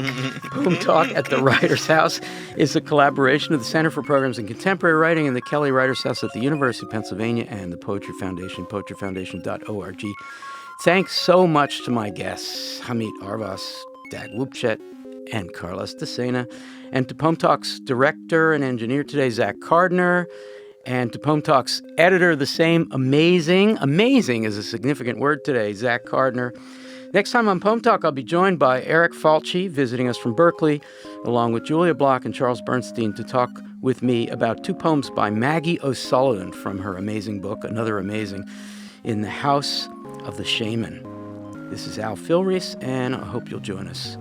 Poem Talk at the Writer's House is a collaboration of the Center for Programs in Contemporary Writing and the Kelly Writer's House at the University of Pennsylvania and the Poetry Foundation, poetryfoundation.org. Thanks so much to my guests, Hamit Arvas, Dagmawi Woubshet, and Carlos Decena, and to Poem Talk's director and engineer today, Zach Cardner, and to Poem Talk's editor, the same amazing is a significant word today, Zach Cardner. Next time on Poem Talk, I'll be joined by Eric Falchi, visiting us from Berkeley, along with Julia Block and Charles Bernstein, to talk with me about two poems by Maggie O'Sullivan from her amazing book, Another Amazing, In the House of the Shaman. This is Al Filreis, and I hope you'll join us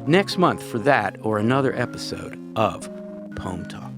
next month for that or another episode of Poem Talk.